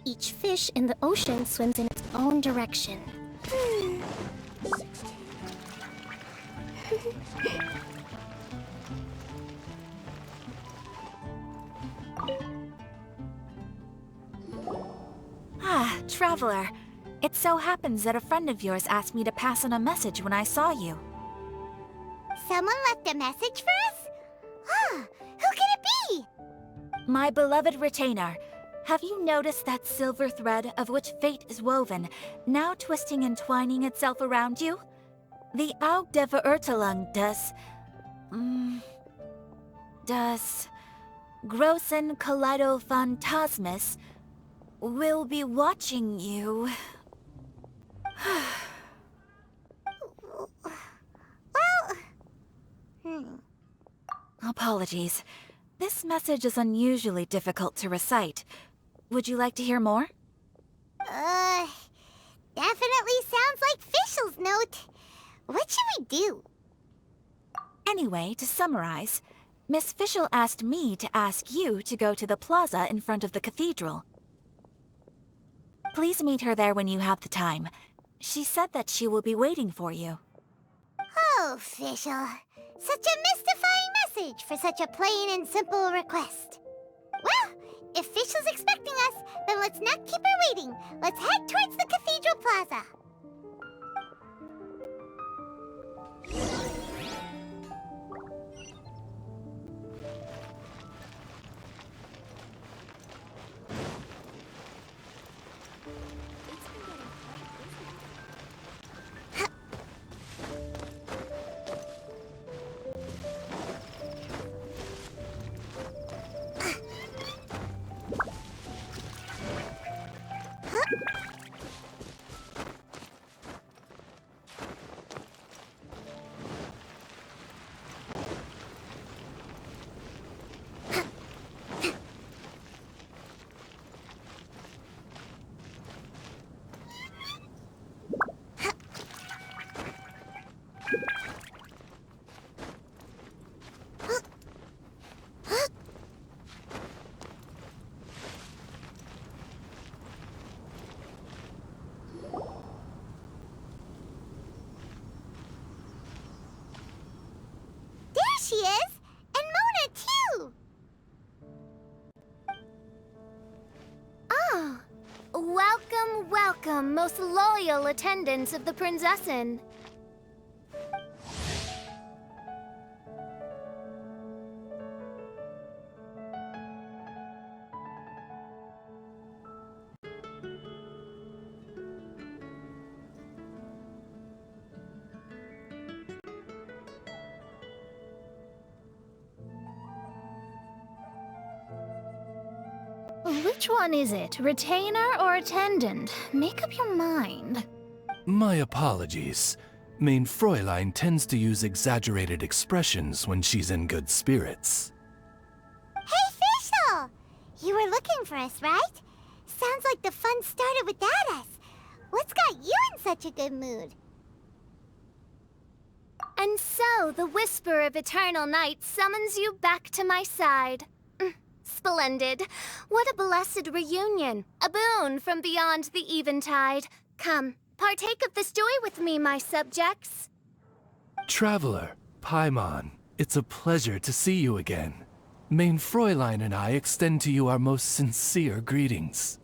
Each fish in the ocean swims in its own direction. Ah, Traveler. It so happens that a friend of yours asked me to pass on a message when I saw you. Someone left a message for us? Huh, who can it be? My beloved retainer, have you noticed that silver thread of which fate is woven, now twisting and twining itself around you? The Aug der Verurteilung does Großen Kaleido-Phantasmus will be watching you. Apologies. This message is unusually difficult to recite. Would you like to hear more? Definitely sounds like Fischl's note. What should we do? Anyway, to summarize, Miss Fischl asked me to ask you to go to the plaza in front of the cathedral. Please meet her there when you have the time. She said that she will be waiting for you. Oh, Fischl. Such a mystifying message for such a plain and simple request. Well, if Fischl's expecting us, then let's not keep her waiting. Let's head towards the cathedral plaza. She is! And Mona, too! Ah! Welcome, welcome, most loyal attendants of the Prinzessin. Which one is it? Retainer or attendant? Make up your mind. My apologies. Mein Fräulein tends to use exaggerated expressions when she's in good spirits. Hey, Fischl! You were looking for us, right? Sounds like the fun started without us. What's got you in such a good mood? And so, the whisper of eternal night summons you back to my side. Splendid. What a blessed reunion. A boon from beyond the eventide. Come, partake of this joy with me, my subjects. Traveler, Paimon, it's a pleasure to see you again. Mein Fräulein and I extend to you our most sincere greetings.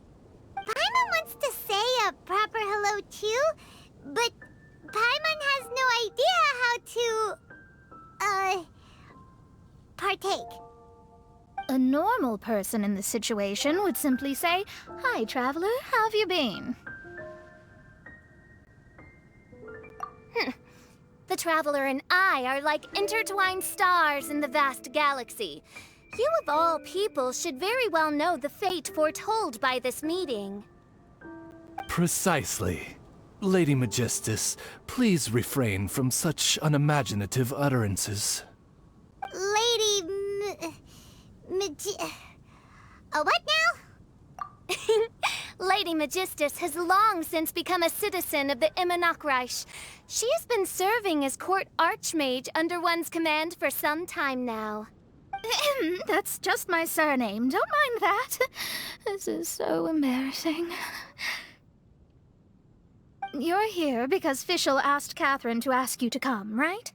Paimon wants to say a proper hello too, but Paimon has no idea how to, partake. A normal person in this situation would simply say, "Hi, traveler, how have you been?" The traveler and I are like intertwined stars in the vast galaxy. You of all people should very well know the fate foretold by this meeting. Precisely. Lady Magistus, please refrain from such unimaginative utterances. Lady what now? Lady Magistus has long since become a citizen of the Immonachreich. She has been serving as court archmage under one's command for some time now. That's just my surname. Don't mind that. This is so embarrassing. You're here because Fischl asked Catherine to ask you to come, right?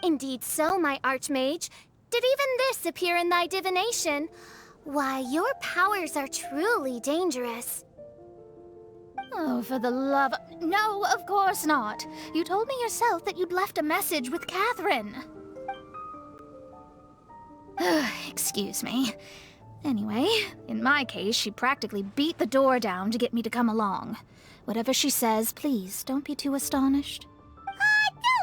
Indeed so, my Archmage. Did even this appear in thy divination? Why, your powers are truly dangerous. Oh, for the love... No, of course not. You told me yourself that you'd left a message with Catherine. Excuse me. Anyway, in my case, she practically beat the door down to get me to come along. Whatever she says, please don't be too astonished.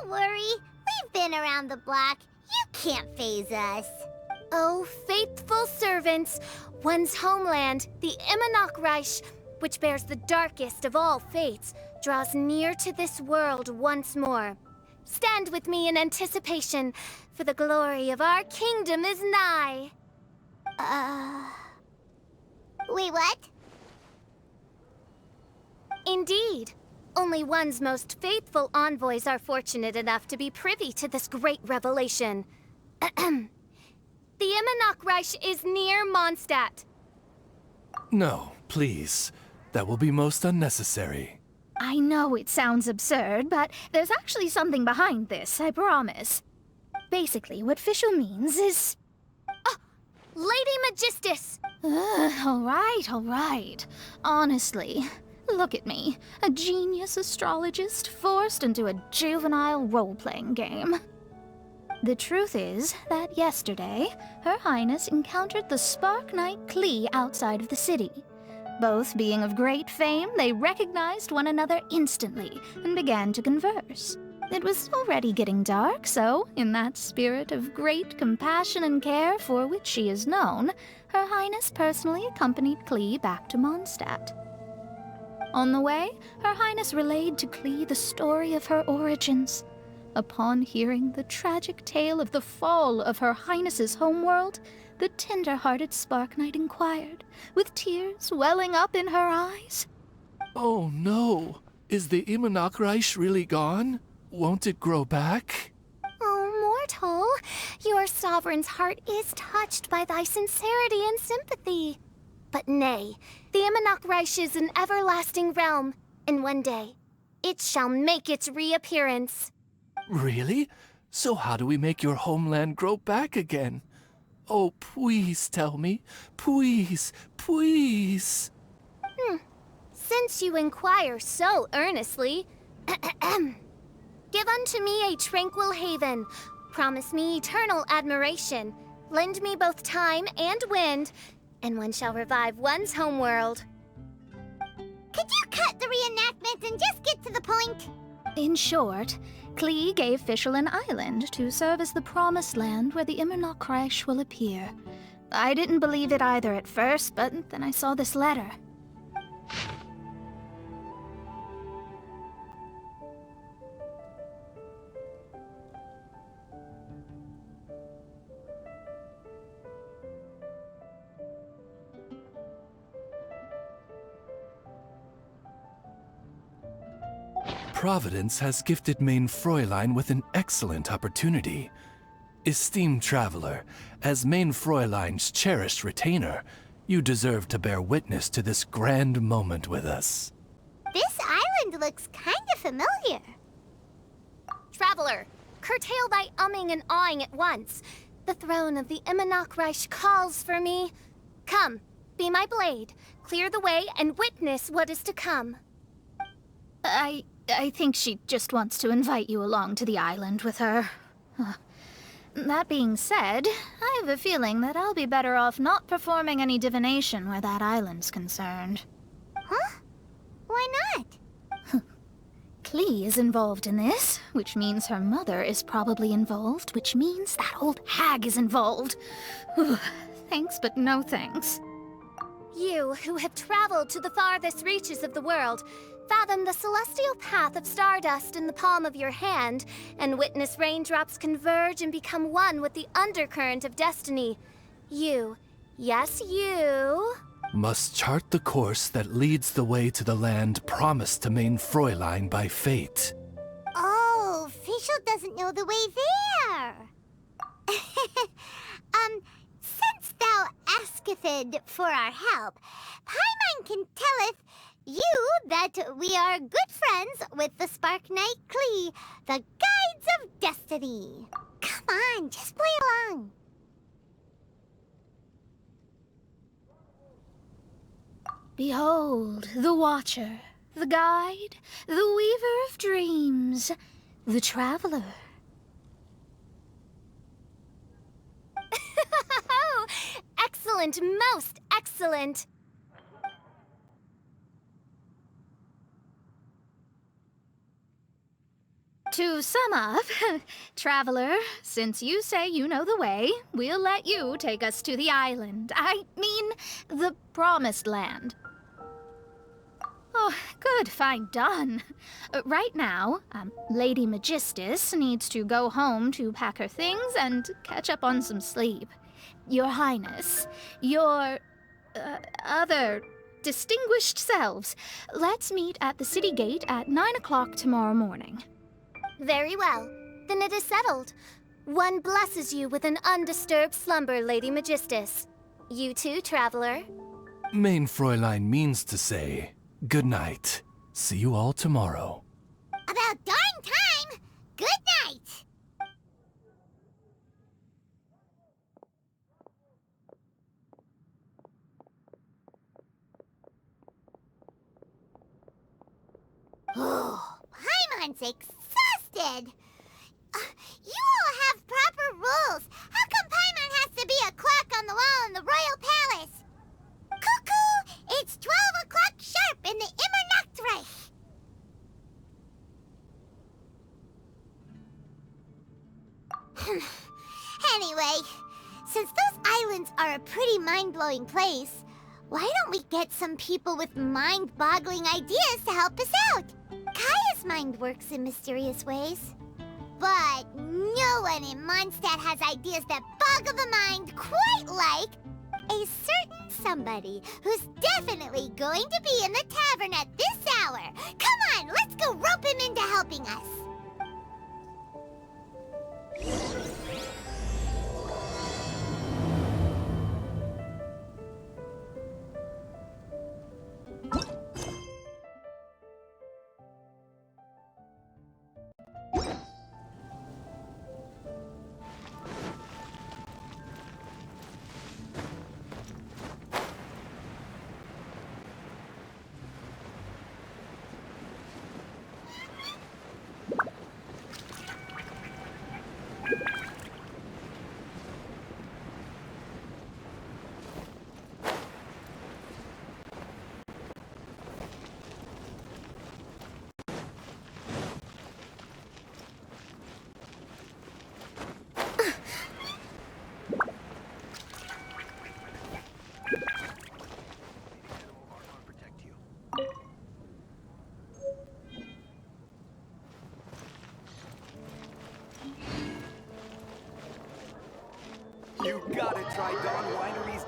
Don't worry. We've been around the block. You can't faze us. Oh, faithful servants, one's homeland, the Immonok which bears the darkest of all fates, draws near to this world once more. Stand with me in anticipation, for the glory of our kingdom is nigh. Wait, what? Indeed. Only one's most faithful envoys are fortunate enough to be privy to this great revelation. The Immonok is near Mondstadt. No, please. That will be most unnecessary. I know it sounds absurd, but there's actually something behind this, I promise. Basically, what Fischl means is... Lady Magistus! All right. Honestly, look at me. A genius astrologist forced into a juvenile role-playing game. The truth is that yesterday, Her Highness encountered the Spark Knight Klee outside of the city. Both being of great fame, they recognized one another instantly and began to converse. It was already getting dark, so, in that spirit of great compassion and care for which she is known, Her Highness personally accompanied Klee back to Mondstadt. On the way, Her Highness relayed to Klee the story of her origins. Upon hearing the tragic tale of the fall of Her Highness's homeworld, the tender-hearted Spark Knight inquired, with tears welling up in her eyes. Oh no! Is the Immonok really gone? Won't it grow back? Oh, mortal, your sovereign's heart is touched by thy sincerity and sympathy. But nay, the Immonok is an everlasting realm, and one day, it shall make its reappearance. Really? So how do we make your homeland grow back again? Oh, please tell me. Please, please. Since you inquire so earnestly, give unto me a tranquil haven, promise me eternal admiration, lend me both time and wind, and one shall revive one's homeworld. Could you cut the reenactment and just get to the point? In short, Klee gave Fischl an island to serve as the promised land where the Immonok will appear. I didn't believe it either at first, but then I saw this letter. Providence has gifted Main Fräulein with an excellent opportunity. Esteemed traveler, as Main Fräulein's cherished retainer, you deserve to bear witness to this grand moment with us. This island looks kinda familiar. Traveler, curtail thy umming and awing at once. The throne of the Immonok calls for me. Come, be my blade, clear the way, and witness what is to come. I think she just wants to invite you along to the island with her. That being said, I have a feeling that I'll be better off not performing any divination where that island's concerned. Huh? Why not? Klee is involved in this, which means her mother is probably involved, which means that old hag is involved. Thanks, but no thanks. You, who have traveled to the farthest reaches of the world, fathom the celestial path of stardust in the palm of your hand, and witness raindrops converge and become one with the undercurrent of destiny. You, yes you, must chart the course that leads the way to the land promised to Main Fräulein by fate. Oh, Fischl doesn't know the way there. Since thou asketh for our help, Paimon can telleth you that we are good friends with the Spark Knight Klee, the Guides of Destiny. Come on, just play along. Behold, the Watcher, the Guide, the Weaver of Dreams, the Traveler. Excellent, most excellent. To sum up, Traveler, since you say you know the way, we'll let you take us to the island. I mean, the Promised Land. Oh, good, fine, done. Right now, Lady Magistus needs to go home to pack her things and catch up on some sleep. Your Highness, your other distinguished selves, let's meet at the city gate at 9 o'clock tomorrow morning. Very well. Then it is settled. One blesses you with an undisturbed slumber, Lady Magistus. You too, Traveler. Main Fräulein means to say, good night. See you all tomorrow. About darn time! Good night! Oh, Paimon's exhausted! You all have proper rules. How come Paimon has to be a clock on the wall in the royal palace? Cuckoo! It's 12 o'clock sharp in the Immernachtreich! Anyway, since those islands are a pretty mind-blowing place, why don't we get some people with mind-boggling ideas to help us out? Kaya's mind works in mysterious ways. But no one in Mondstadt has ideas that boggle the mind quite like a certain somebody who's definitely going to be in the tavern at this hour. Come on, let's go rope him into helping us. You gotta try Dawn Winery's.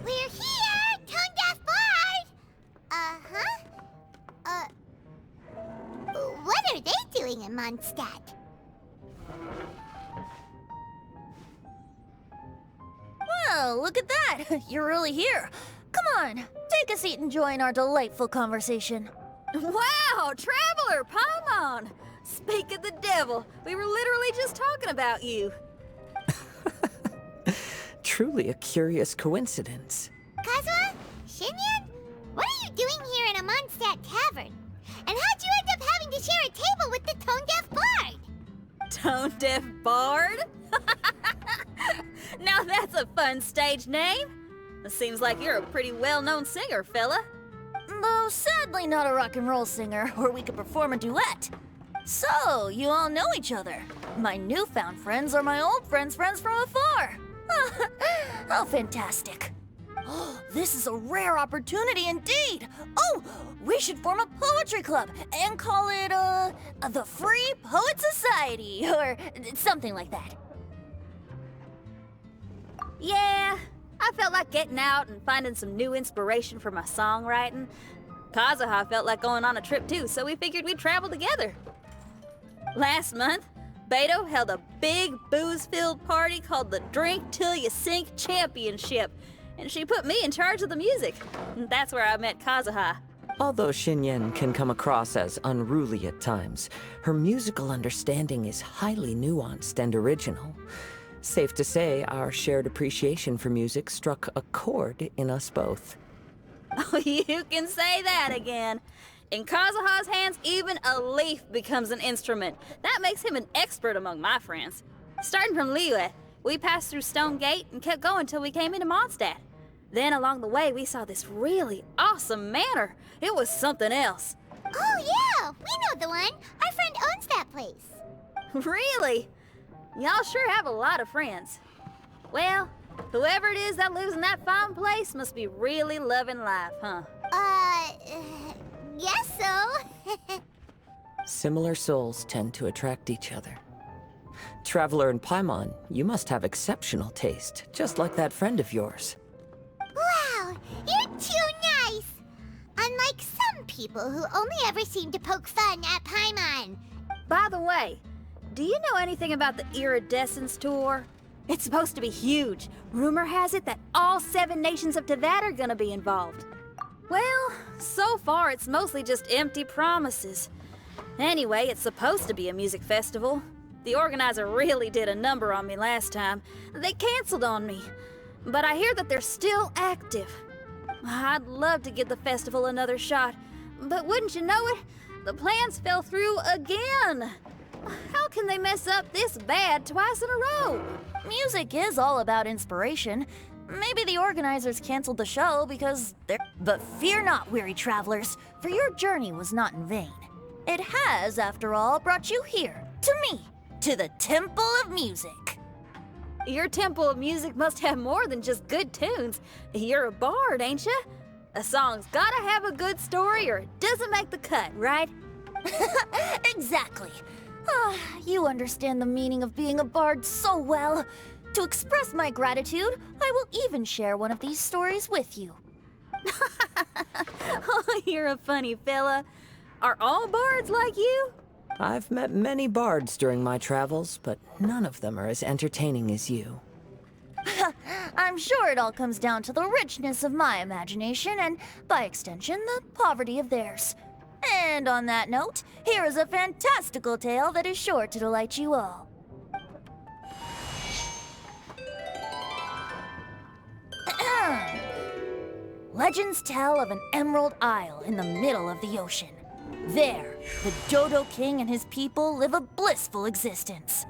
We're here, Tone-Deaf Bard! What are they doing in Mondstadt? Well, look at that! You're really here. Come on, take a seat and join our delightful conversation. Wow, Traveler, Paimon! Speak of the devil, we were literally just talking about you. Truly a curious coincidence. Kazuha? Shinyan? What are you doing here in a Mondstadt tavern? And how'd you end up having to share a table with the Tone-Deaf Bard? Tone-Deaf Bard? Now that's a fun stage name. It seems like you're a pretty well-known singer, fella. Though sadly not a rock and roll singer, or we could perform a duet. So, you all know each other. My newfound friends are my old friends' friends from afar. How fantastic. This is a rare opportunity indeed. Oh, we should form a poetry club and call it, the Free Poet Society, or something like that. Yeah, I felt like getting out and finding some new inspiration for my songwriting. Kazuha felt like going on a trip too, so we figured we'd travel together. Last month, Beto held a big booze-filled party called the Drink Till You Sink Championship, and she put me in charge of the music. And that's where I met Kazuha. Although Xinyan can come across as unruly at times, her musical understanding is highly nuanced and original. Safe to say, our shared appreciation for music struck a chord in us both. Oh, you can say that again. In Kazuha's hands, even a leaf becomes an instrument. That makes him an expert among my friends. Starting from Liyue, we passed through Stone Gate and kept going till we came into Mondstadt. Then along the way, we saw this really awesome manor. It was something else. Oh, yeah! We know the one! Our friend owns that place. Really? Y'all sure have a lot of friends. Well, whoever it is that lives in that fine place must be really loving life, huh? Guess so. Similar souls tend to attract each other. Traveler and Paimon, you must have exceptional taste, just like that friend of yours. Wow, you're too nice! Unlike some people who only ever seem to poke fun at Paimon. By the way, do you know anything about the Iridescence Tour? It's supposed to be huge. Rumor has it that all 7 nations of Teyvat are gonna be involved. Well, so far it's mostly just empty promises. Anyway, it's supposed to be a music festival. The organizer really did a number on me last time. They canceled on me. But I hear that they're still active. I'd love to give the festival another shot. But wouldn't you know it, the plans fell through again. How can they mess up this bad twice in a row? Music is all about inspiration. Maybe the organizers canceled the show because they're... But fear not, weary travelers, for your journey was not in vain. It has, after all, brought you here, to me, to the Temple of Music. Your Temple of Music must have more than just good tunes. You're a bard, ain't ya? A song's gotta have a good story or it doesn't make the cut, right? Exactly. Ah, you understand the meaning of being a bard so well. To express my gratitude, I will even share one of these stories with you. Oh, you're a funny fella. Are all bards like you? I've met many bards during my travels, but none of them are as entertaining as you. I'm sure it all comes down to the richness of my imagination and, by extension, the poverty of theirs. And on that note, here is a fantastical tale that is sure to delight you all. Legends tell of an emerald isle in the middle of the ocean. There, the Dodo King and his people live a blissful existence.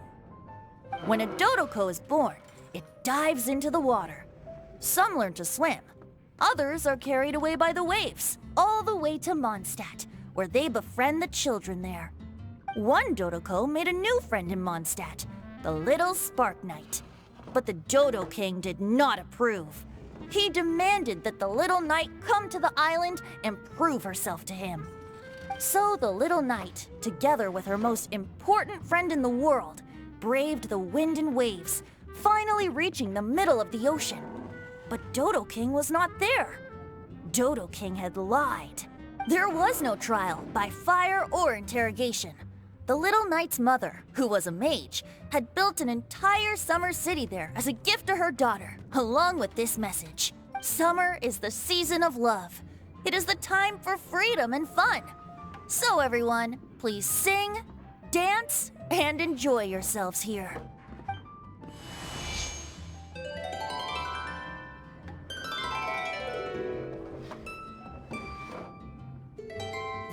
When a Dodoko is born, it dives into the water. Some learn to swim. Others are carried away by the waves, all the way to Mondstadt, where they befriend the children there. One Dodoko made a new friend in Mondstadt, the little Spark Knight. But the Dodo King did not approve. He demanded that the little knight come to the island and prove herself to him. So the little knight, together with her most important friend in the world, braved the wind and waves, finally reaching the middle of the ocean. But Dodo King was not there. Dodo King had lied. There was no trial by fire or interrogation. The little knight's mother, who was a mage, had built an entire summer city there as a gift to her daughter, along with this message. Summer is the season of love. It is the time for freedom and fun. So everyone, please sing, dance, and enjoy yourselves here.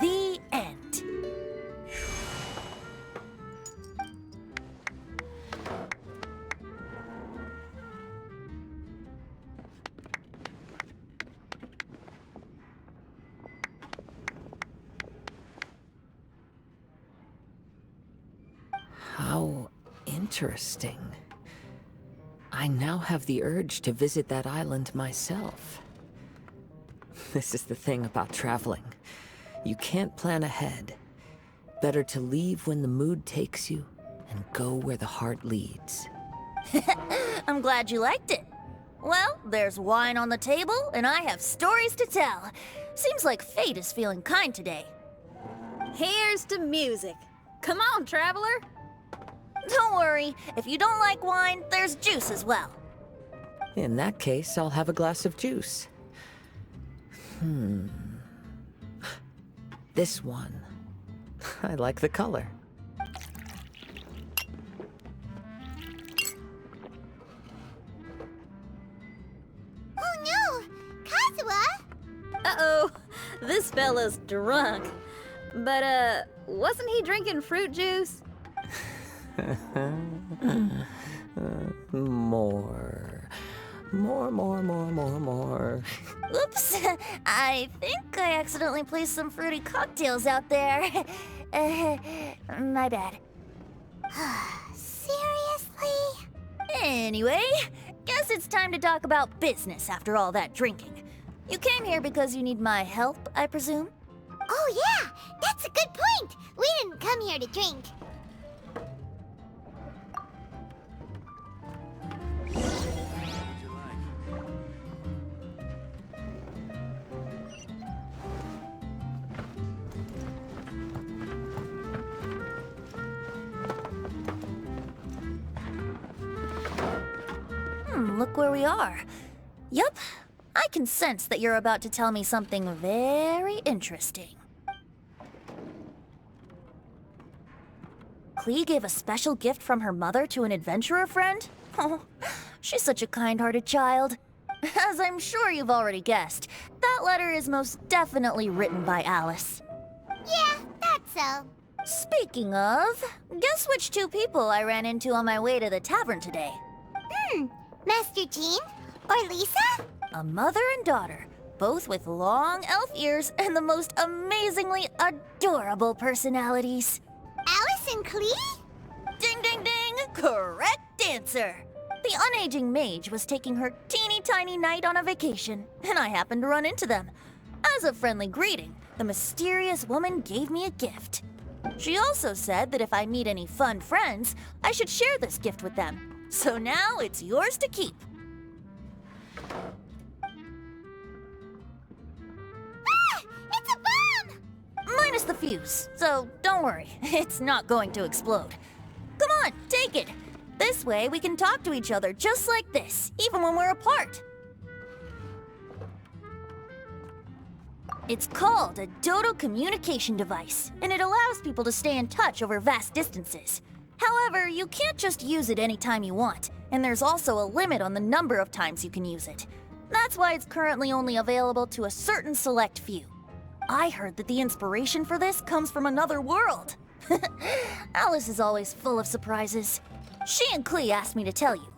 The end. How interesting. I now have the urge to visit that island myself. This is the thing about traveling. You can't plan ahead. Better to leave when the mood takes you and go where the heart leads. I'm glad you liked it. Well, there's wine on the table, and I have stories to tell. Seems like fate is feeling kind today. Here's to music. Come on, traveler. Don't worry, if you don't like wine, there's juice as well. In that case, I'll have a glass of juice. This one. I like the color. Oh no! Kazuha! Uh-oh, this fella's drunk. But, wasn't he drinking fruit juice? More. Oops, I think I accidentally placed some fruity cocktails out there. My bad. Seriously? Anyway, guess it's time to talk about business after all that drinking. You came here because you need my help, I presume? Oh yeah, that's a good point. We didn't come here to drink. Look where we are. Yup, I can sense that you're about to tell me something very interesting. Klee gave a special gift from her mother to an adventurer friend? Oh, she's such a kind-hearted child. As I'm sure you've already guessed, that letter is most definitely written by Alice. Yeah, that's so. Speaking of, guess which two people I ran into on my way to the tavern today? Master Jean? Or Lisa? A mother and daughter, both with long elf ears and the most amazingly adorable personalities. Alice and Klee? Ding, ding, ding! Correct answer! The unaging mage was taking her teeny tiny knight on a vacation, and I happened to run into them. As a friendly greeting, the mysterious woman gave me a gift. She also said that if I meet any fun friends, I should share this gift with them. So now it's yours to keep. Ah! It's a bomb! Minus the fuse, so don't worry, it's not going to explode. Come on, take it. This way we can talk to each other just like this, even when we're apart. It's called a Dodo communication device, and it allows people to stay in touch over vast distances. However, you can't just use it anytime you want, and there's also a limit on the number of times you can use it. That's why it's currently only available to a certain select few. I heard that the inspiration for this comes from another world. Alice is always full of surprises. She and Klee asked me to tell you.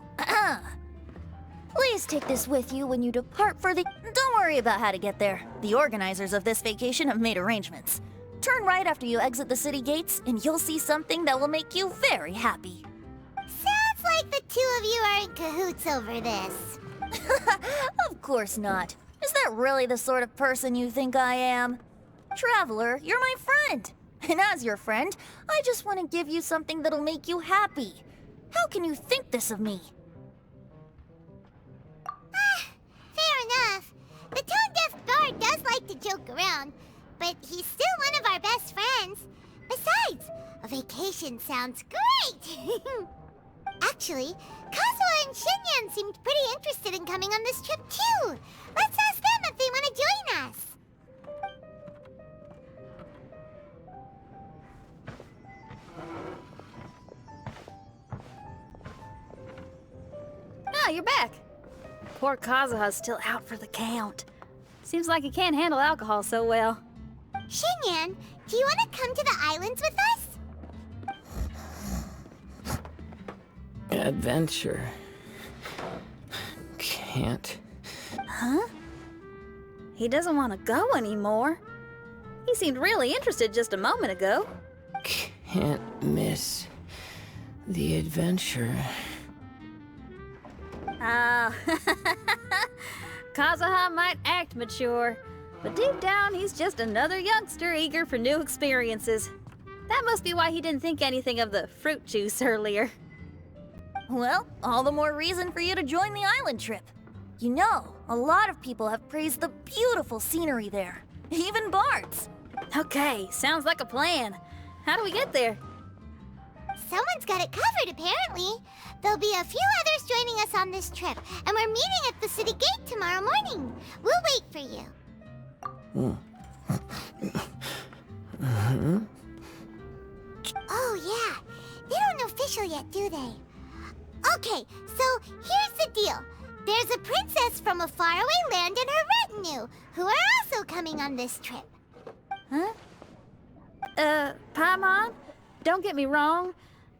Please take this with you when you depart for the... Don't worry about how to get there. The organizers of this vacation have made arrangements. Turn right after you exit the city gates, and you'll see something that will make you very happy. Sounds like the two of you are in cahoots over this. Of course not. Is that really the sort of person you think I am? Traveler, you're my friend. And as your friend, I just want to give you something that'll make you happy. How can you think this of me? Fair enough. The tone-deaf bard does like to joke around, but he's still one of our best friends. Besides, a vacation sounds great! Actually, Kazuha and Shinyan seemed pretty interested in coming on this trip too. Let's ask them if they want to join us. Ah, you're back. Poor Kazuha's still out for the count. Seems like he can't handle alcohol so well. Shinyan, do you want to come to the islands with us? Adventure. Can't. Huh? He doesn't want to go anymore. He seemed really interested just a moment ago. Can't miss the adventure. Ah, Kazuha might act mature, but deep down he's just another youngster eager for new experiences. That must be why he didn't think anything of the fruit juice earlier. Well, all the more reason for you to join the island trip. You know, a lot of people have praised the beautiful scenery there. Even Bart's. Okay, sounds like a plan. How do we get there? Someone's got it covered, apparently. There'll be a few others joining us on this trip, and we're meeting at the city gate tomorrow morning. We'll wait for you. Oh, yeah. They don't know official yet, do they? Okay, so here's the deal. There's a princess from a faraway land and her retinue, who are also coming on this trip. Huh? Paimon, don't get me wrong.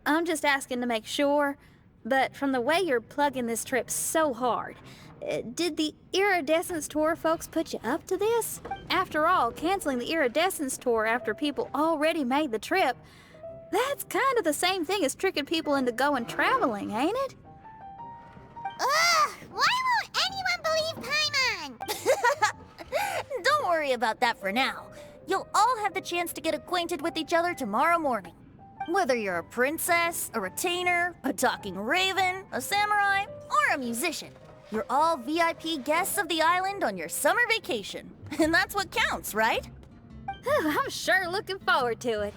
I'm just asking to make sure. But from the way you're plugging this trip so hard, did the Iridescence Tour folks put you up to this? After all, canceling the Iridescence Tour after people already made the trip, that's kind of the same thing as tricking people into going traveling, ain't it? Ugh! Why won't anyone believe Paimon? Don't worry about that for now. You'll all have the chance to get acquainted with each other tomorrow morning. Whether you're a princess, a retainer, a talking raven, a samurai, or a musician, you're all VIP guests of the island on your summer vacation. And that's what counts, right? I'm sure looking forward to it.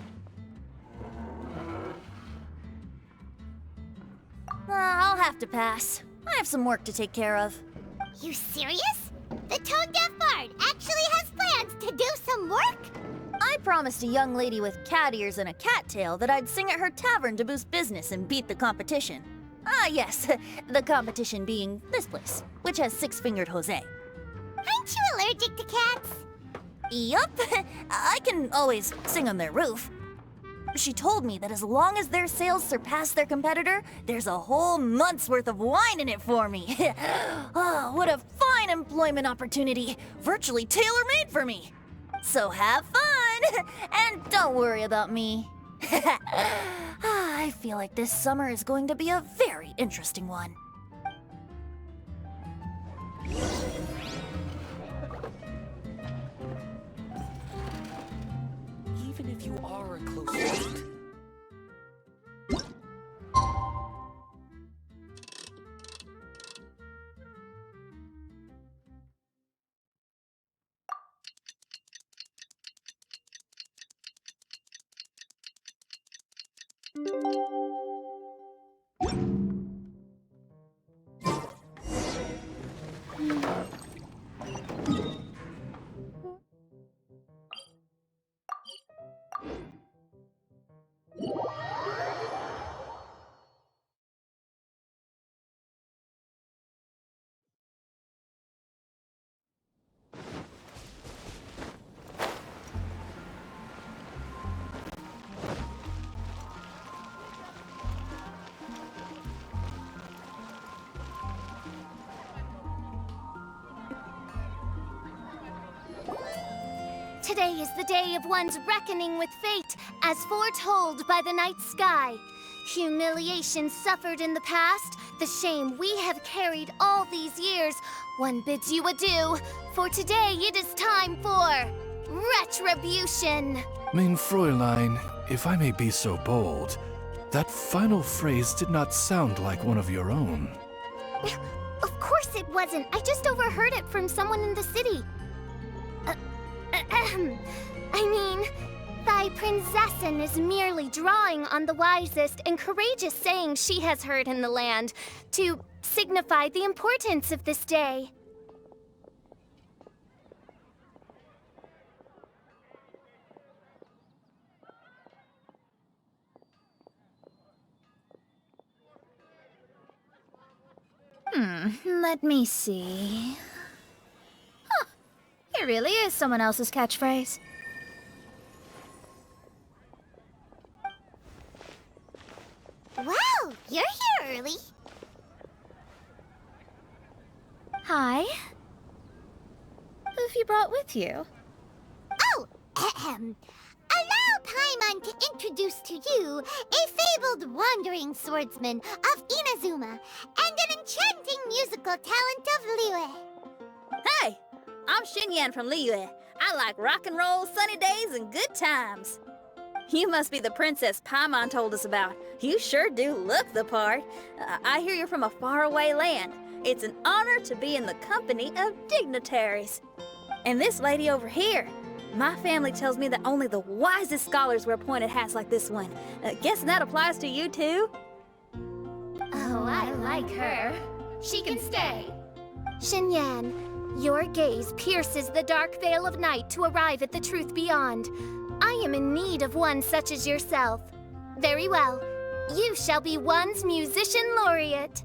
I'll have to pass. I have some work to take care of. You serious? The tone-deaf bard actually has plans to do some work? I promised a young lady with cat ears and a cattail that I'd sing at her tavern to boost business and beat the competition. Ah, yes, the competition being this place, which has six-fingered Jose. Aren't you allergic to cats? Yup, I can always sing on their roof. She told me that as long as their sales surpass their competitor, there's a whole month's worth of wine in it for me. Oh, what a fine employment opportunity, virtually tailor-made for me. So have fun, and don't worry about me. I feel like this summer is going to be a very interesting one. Even if you are a close friend. Today is the day of one's reckoning with fate, as foretold by the night sky. Humiliation suffered in the past, the shame we have carried all these years, one bids you adieu, for today it is time for retribution. Mein Fräulein, if I may be so bold, that final phrase did not sound like one of your own. Of course it wasn't. I just overheard it from someone in the city. I mean, thy princessin is merely drawing on the wisest and courageous sayings she has heard in the land to signify the importance of this day. Let me see. Huh, it really is someone else's catchphrase. Wow, you're here early. Hi. Who have you brought with you? Oh, ahem. Allow Paimon to introduce to you a fabled wandering swordsman of Inazuma and an enchanting musical talent of Liyue. Hey, I'm Xinyan from Liyue. I like rock and roll, sunny days, and good times. You must be the princess Paimon told us about. You sure do look the part. I hear you're from a faraway land. It's an honor to be in the company of dignitaries. And this lady over here, my family tells me that only the wisest scholars wear pointed hats like this one. Guessing that applies to you too? Oh, I like her. She can stay. Xinyan, your gaze pierces the dark veil of night to arrive at the truth beyond. I am in need of one such as yourself. Very well. You shall be one's musician laureate.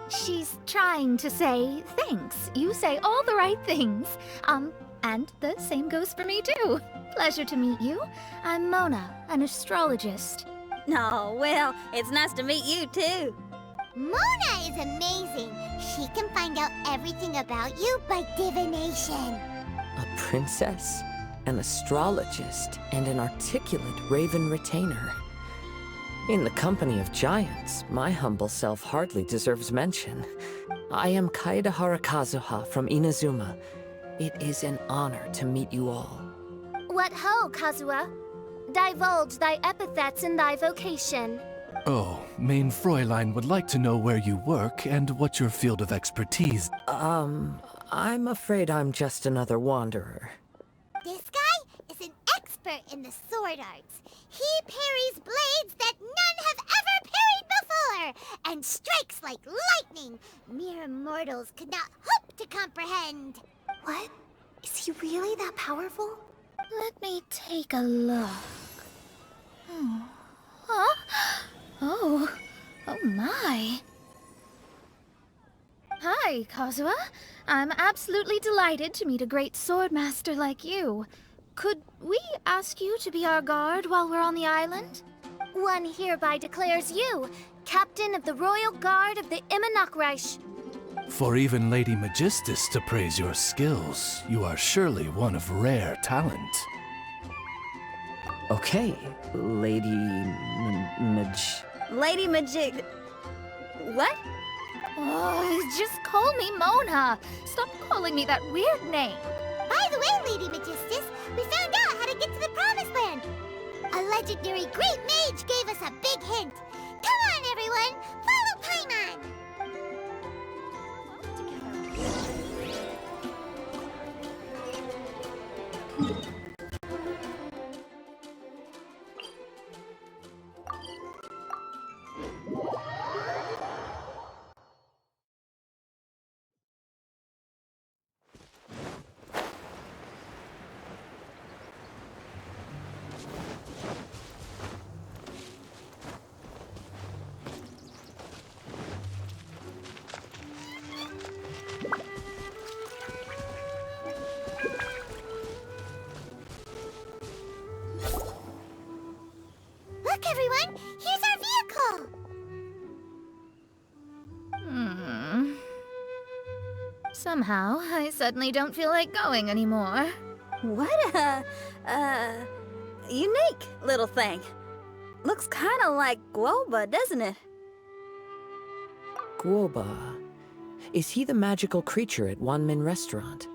She's trying to say thanks. You say all the right things. And the same goes for me too. Pleasure to meet you. I'm Mona, an astrologist. No, well, it's nice to meet you too. Mona is amazing. She can find out everything about you by divination. A princess, an astrologist, and an articulate raven retainer. In the company of giants, my humble self hardly deserves mention. I am Kaida Harakazuha from Inazuma. It is an honor to meet you all. What ho, Kazuha? Divulge thy epithets and thy vocation. Oh, Main Fräulein would like to know where you work and what your field of expertise. I'm afraid I'm just another wanderer. This guy is an expert in the sword arts. He parries blades that none have ever parried before, and strikes like lightning mere mortals could not hope to comprehend. What? Is he really that powerful? Let me take a look. Huh? Oh my. Hi, Kazuha. I'm absolutely delighted to meet a great swordmaster like you. Could we ask you to be our guard while we're on the island? One hereby declares you Captain of the Royal Guard of the Immanakreich. For even Lady Magistus to praise your skills, you are surely one of rare talent. Okay, Lady Lady Majig... What? Oh, just call me Mona. Stop calling me that weird name. By the way, Lady Magistus, we found out how to get to the Promised Land. A legendary great mage gave us a big hint. Come on, everyone, follow Paimon. Look, everyone, here's our vehicle. Somehow, I suddenly don't feel like going anymore. What a unique little thing. Looks kind of like Guoba, doesn't it? Guoba. Is he the magical creature at Wanmin Restaurant?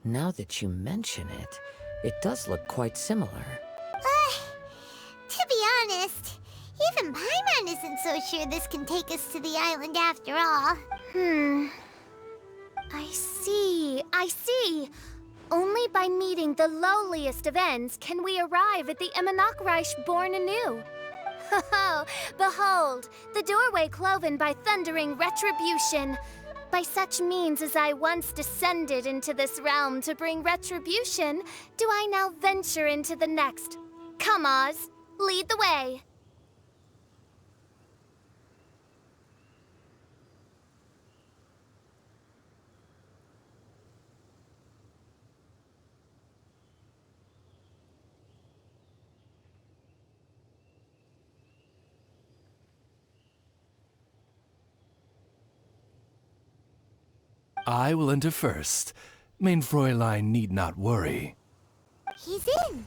Now that you mention it, it does look quite similar. To be honest, even Paimon isn't so sure this can take us to the island after all. I see. Only by meeting the lowliest of ends can we arrive at the Immanakreich born anew. Ho, behold, the doorway cloven by thundering retribution. By such means as I once descended into this realm to bring retribution, do I now venture into the next. Come, Oz, lead the way. I will enter first. Main Fräulein need not worry. He's in. And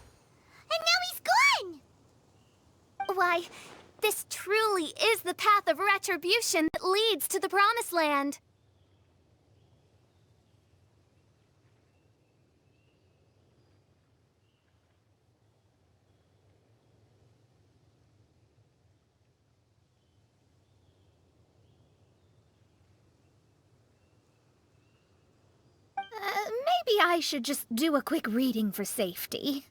now he's gone. Why, this truly is the path of retribution that leads to the Promised Land. maybe I should just do a quick reading for safety.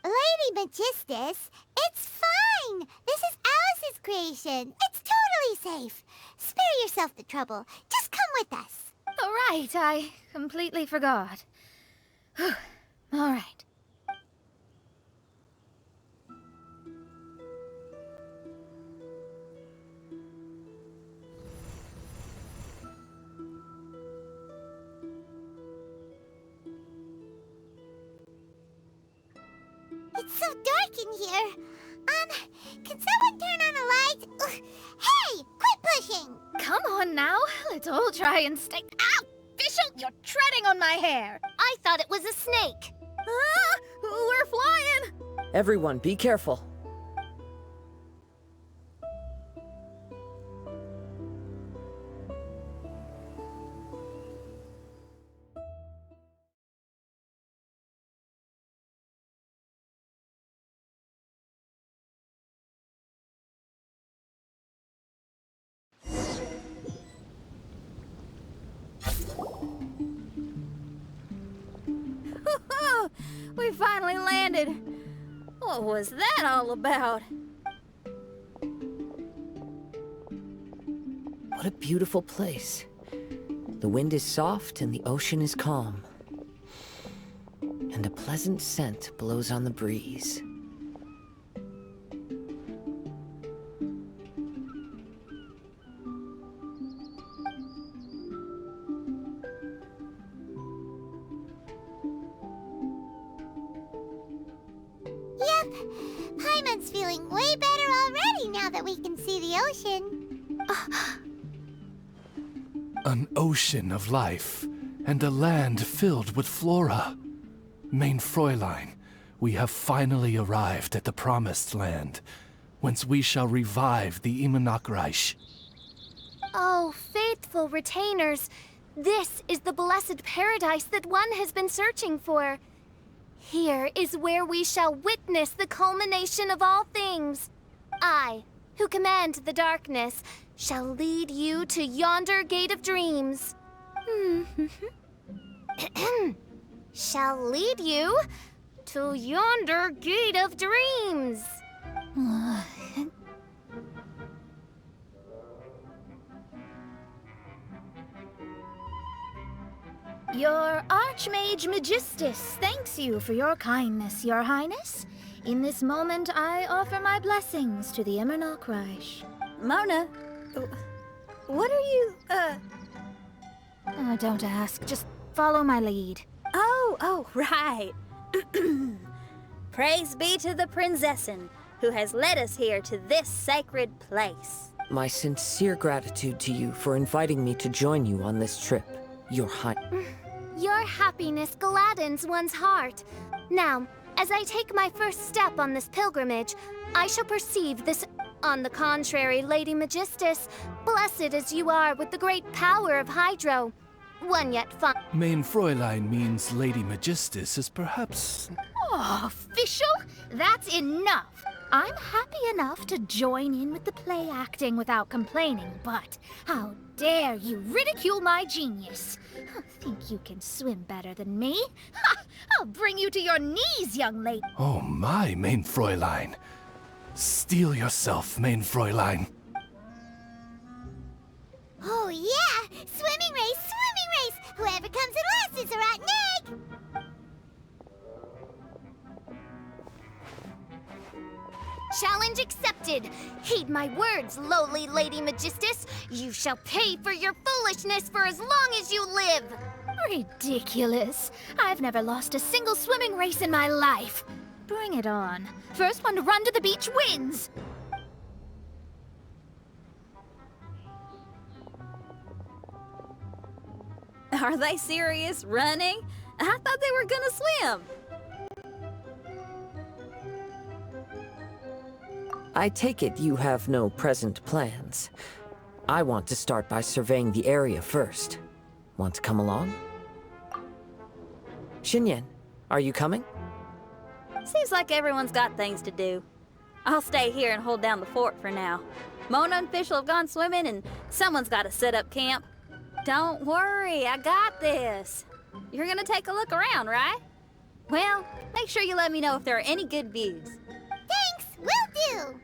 Lady Magistus, it's fine. This is Alice's creation. It's totally safe. Spare yourself the trouble. Just come with us. All right, I completely forgot. All right. It's so dark in here. Can someone turn on a light? Ugh. Hey, quit pushing. Come on now, let's all try and stay. Ow! Fischl, you're treading on my hair. I thought it was a snake. Ah, we're flying! Everyone, be careful. We finally landed. What was that all about? What a beautiful place. The wind is soft and the ocean is calm. And a pleasant scent blows on the breeze. Yep. Paimon's feeling way better already now that we can see the ocean. An ocean of life, and a land filled with flora. Mein Fräulein, we have finally arrived at the Promised Land, whence we shall revive the Imanakreich. Oh, faithful retainers, this is the blessed paradise that one has been searching for. Here is where we shall witness the culmination of all things. I, who command the darkness, shall lead you to yonder gate of dreams. Shall lead you to yonder gate of dreams. Your Archmage Magistus thanks you for your kindness, Your Highness. In this moment, I offer my blessings to the Imanakreich. Mona, what are you, Oh, don't ask. Just follow my lead. Oh, right. Praise be to the Prinzessin, who has led us here to this sacred place. My sincere gratitude to you for inviting me to join you on this trip, Your Highness. Your happiness gladdens one's heart. Now, as I take my first step on this pilgrimage, I shall perceive this. On the contrary, Lady Magistus, blessed as you are with the great power of Hydro, one yet fun. Mein Fräulein means Lady Magistus is perhaps... Oh, Fischl, that's enough. I'm happy enough to join in with the play acting without complaining, but how dare you ridicule my genius? Think you can swim better than me? Ha! I'll bring you to your knees, young lady. Oh my, Mein Fräulein. Steel yourself, Mein Fräulein. Oh yeah! Swimming race! Whoever comes in last is a rotten egg! Challenge accepted. Heed my words, lowly Lady Magistus. You shall pay for your foolishness for as long as you live. Ridiculous. I've never lost a single swimming race in my life. Bring it on. First one to run to the beach wins. Are they serious, running? I thought they were gonna swim. I take it you have no present plans. I want to start by surveying the area first. Want to come along? Xinyan, are you coming? Seems like everyone's got things to do. I'll stay here and hold down the fort for now. Mona and Fischl have gone swimming, and someone's got to set up camp. Don't worry, I got this. You're gonna take a look around, right? Well, make sure you let me know if there are any good views. Thanks, will do!